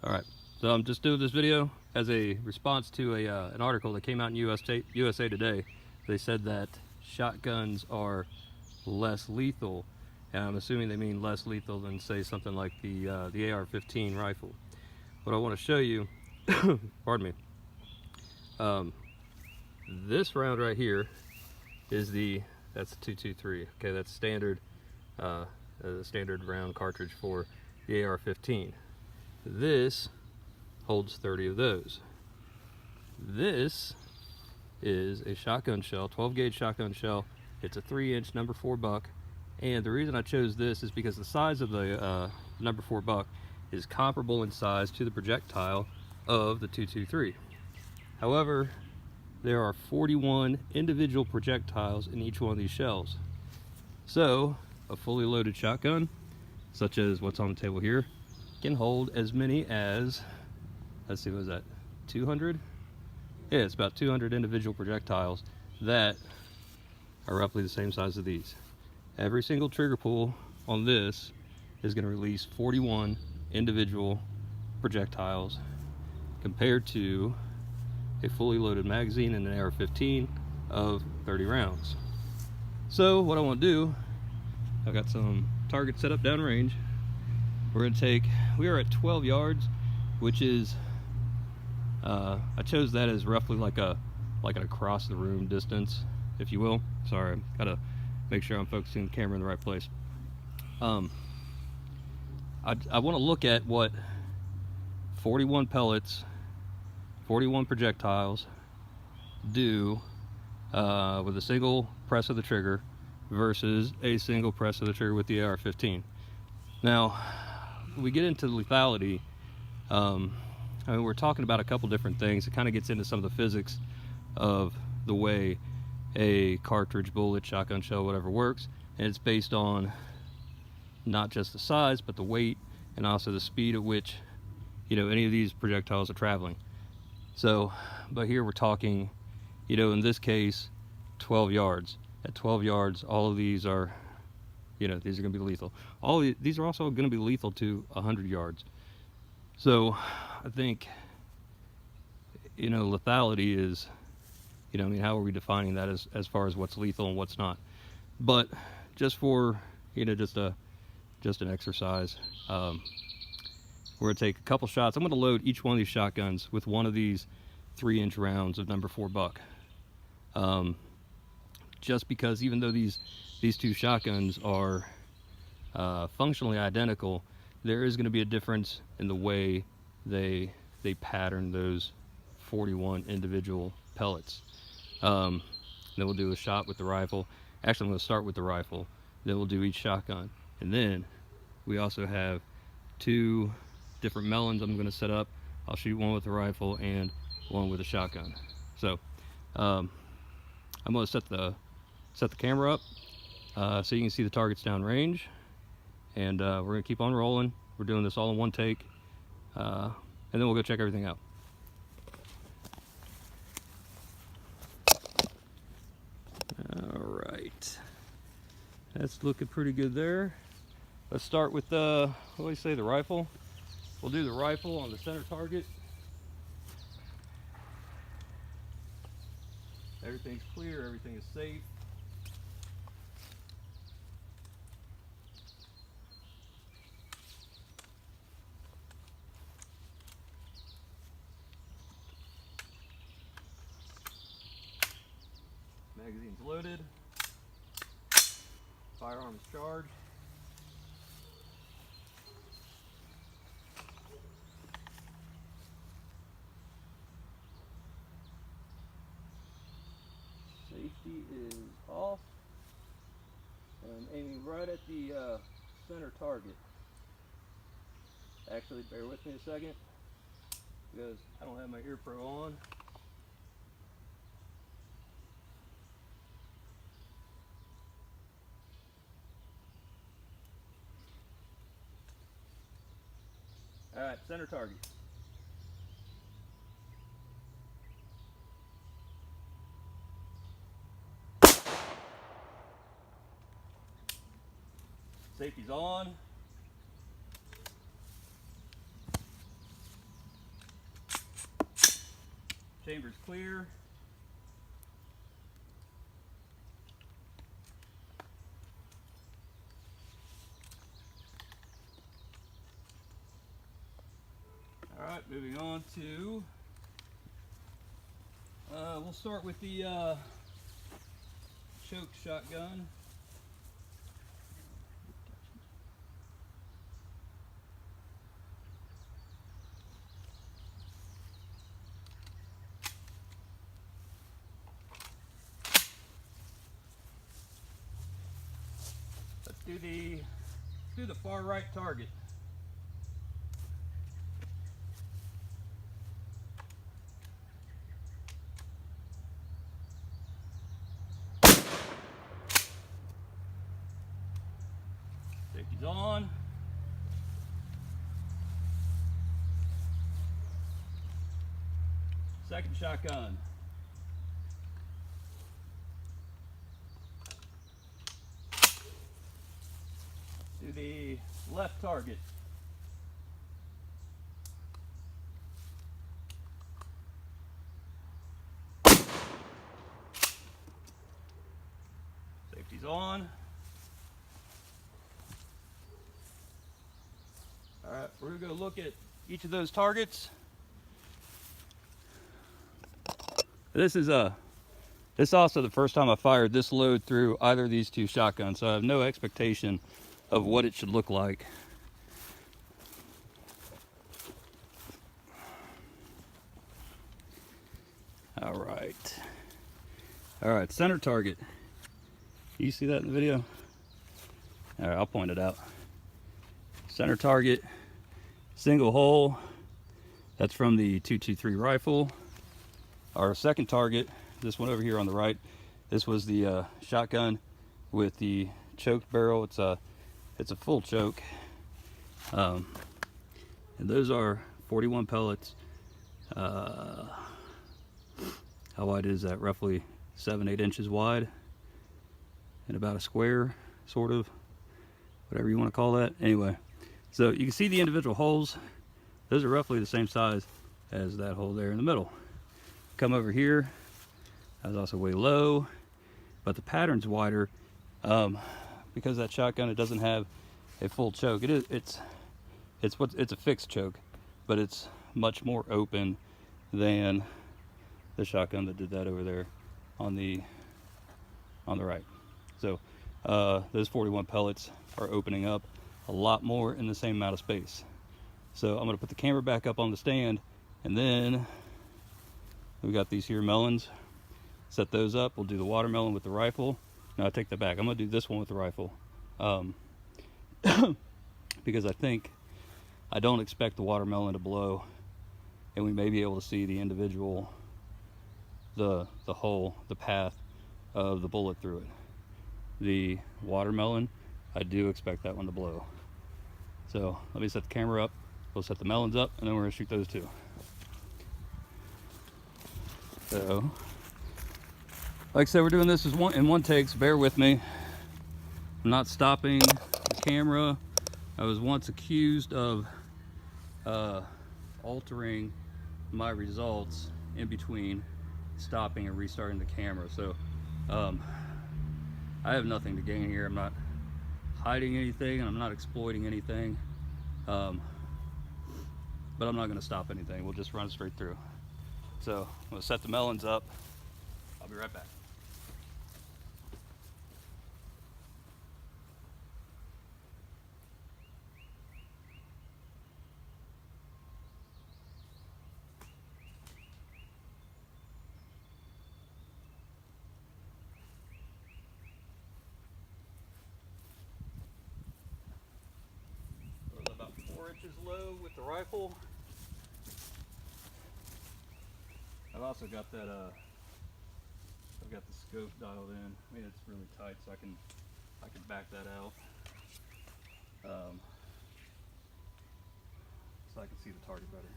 Alright, so I'm just doing this video as a response to an article that came out in USA Today. They said that shotguns are less lethal, and I'm assuming they mean less lethal than, say, something like the AR-15 rifle. What I want to show you, pardon me, this round right here is that's the 223. Okay, that's standard, the standard round cartridge for the AR-15. This holds 30 of those. This is a shotgun shell, 12 gauge shotgun shell. It's a 3-inch number 4 buck, and the reason I chose this is because the size of the number 4 buck is comparable in size to the projectile of the 223. However, there are 41 individual projectiles in each one of these shells. So a fully loaded shotgun, such as what's on the table here, can hold as many as, let's see, what is that, 200? Yeah, it's about 200 individual projectiles that are roughly the same size as these. Every single trigger pull on this is going to release 41 individual projectiles compared to a fully loaded magazine in an AR-15 of 30 rounds. So what I want to do, I've got some targets set up downrange. We are at 12 yards, which is, I chose that as roughly like an across the room distance, if you will. Sorry, I've got to make sure I'm focusing the camera in the right place. I want to look at what 41 pellets, 41 projectiles do with a single press of the trigger versus a single press of the trigger with the AR-15. Now, when we get into lethality, I mean, we're talking about a couple different things. It kind of gets into some of the physics of the way a cartridge, bullet, shotgun shell, whatever works, and it's based on not just the size, but the weight and also the speed at which, you know, any of these projectiles are traveling. So, but here we're talking, you know, in this case, 12 yards. At 12 yards, all of these are, you know, these are going to be lethal. These are also going to be lethal to 100 yards. So I think, you know, lethality is, you know, I mean, how are we defining that as far as what's lethal and what's not? But just for, you know, just an exercise, we're going to take a couple shots. I'm going to load each one of these shotguns with one of these 3-inch rounds of number 4 buck. Just because even though these two shotguns are functionally identical, there is going to be a difference in the way they pattern those 41 individual pellets. Then we'll do a shot with the rifle. Actually, I'm going to start with the rifle. Then we'll do each shotgun, and then we also have 2 different melons I'm going to set up. I'll shoot one with the rifle and one with a shotgun. So I'm going to set the camera up so you can see the targets downrange, and we're going to keep on rolling. We're doing this all in one take, and then we'll go check everything out. All right, that's looking pretty good there. Let's start with what do you say, the rifle. We'll do the rifle on the center target. Everything's clear, everything is safe. Magazine's loaded. Firearm's charged. Safety is off, and I'm aiming right at the center target. Actually, bear with me a second because I don't have my ear pro on. All right, center target. Safety's on. chamber's clear. All right, moving on to, we'll start with the choke shotgun. Let's do the far right target. Safety's on. Second shotgun. To the left target. Safety's on. All right, we're gonna go look at each of those targets. This is also the first time I fired this load through either of these two shotguns, so I have no expectation of what it should look like. All right, center target. You see that in the video? All right, I'll point it out. Center target, single hole. That's from the 223 rifle. Our second target, this one over here on the right, this was the shotgun with the choke barrel. It's a full choke, and those are 41 pellets. How wide is that? Roughly 7-8 inches wide, and about a square, sort of, whatever you want to call that. Anyway, so you can see the individual holes. Those are roughly the same size as that hole there in the middle. Come over here, that was also way low, but the pattern's wider because that shotgun, it doesn't have a full choke. It's a fixed choke, but it's much more open than the shotgun that did that over there on the right. So those 41 pellets are opening up a lot more in the same amount of space. So I'm gonna put the camera back up on the stand, and then we got these here melons. Set those up. We'll do the watermelon with the rifle. No, I take that back. I'm gonna do this one with the rifle because I don't expect the watermelon to blow, and we may be able to see the individual, the hole, the path of the bullet through it. The watermelon, I do expect that one to blow. So let me set the camera up. We'll set the melons up, and then we're gonna shoot those two. So, like I said, we're doing this in one take, so bear with me. I'm not stopping the camera. I was once accused of altering my results in between stopping and restarting the camera. So, I have nothing to gain here. I'm not hiding anything, and I'm not exploiting anything. But I'm not going to stop anything. We'll just run it straight through. So I'm going to set the melons up. I'll be right back. About 4 inches low with the rifle. I've also got that I've got the scope dialed in. I mean, it's really tight, so I can back that out, so I can see the target better.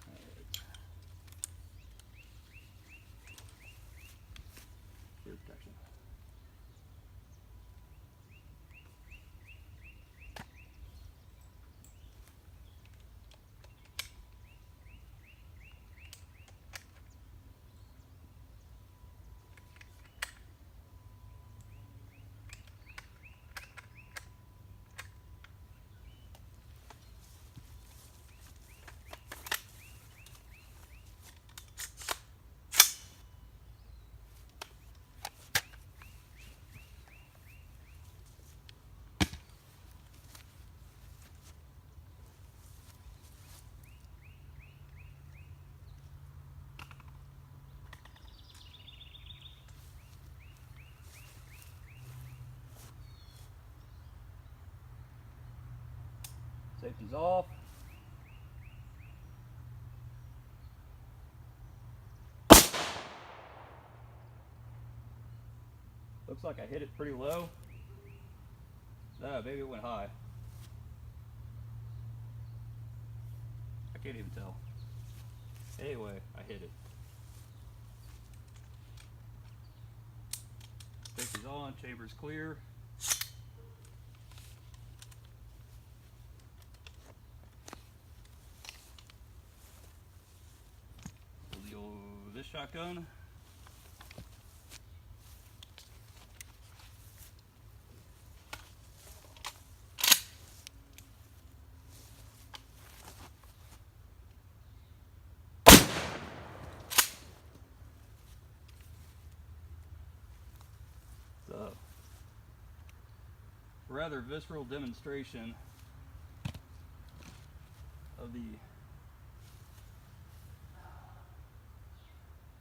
All right. Rear protection. Safety's off. Looks like I hit it pretty low. No, maybe it went high. I can't even tell. Anyway, I hit it. Safety's on, chamber's clear. This shotgun. So, rather visceral demonstration of the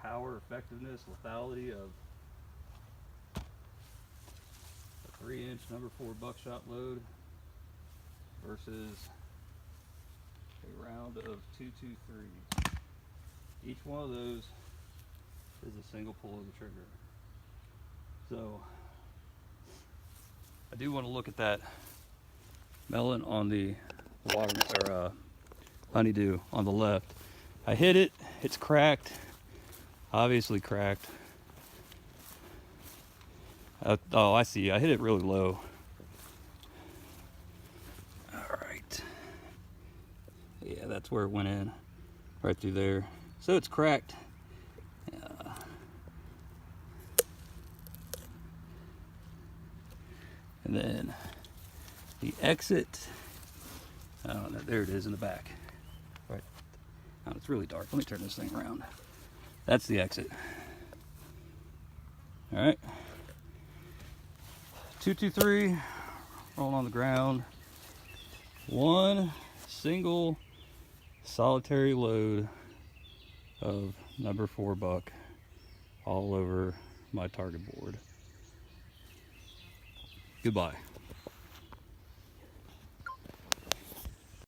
power, effectiveness, lethality of a 3-inch number 4 buckshot load versus a round of 223. Each one of those is a single pull of the trigger. So I do want to look at that melon on the water or honeydew on the left. I hit it, it's cracked. Obviously cracked. Oh, I see. I hit it really low. All right. Yeah, that's where it went in. Right through there. So it's cracked. And then the exit. Oh, no, there it is in the back. Right. Oh, it's really dark. Let me turn this thing around. That's the exit. All right. 223, rolling on the ground. One single solitary load of number 4 buck all over my target board. Goodbye.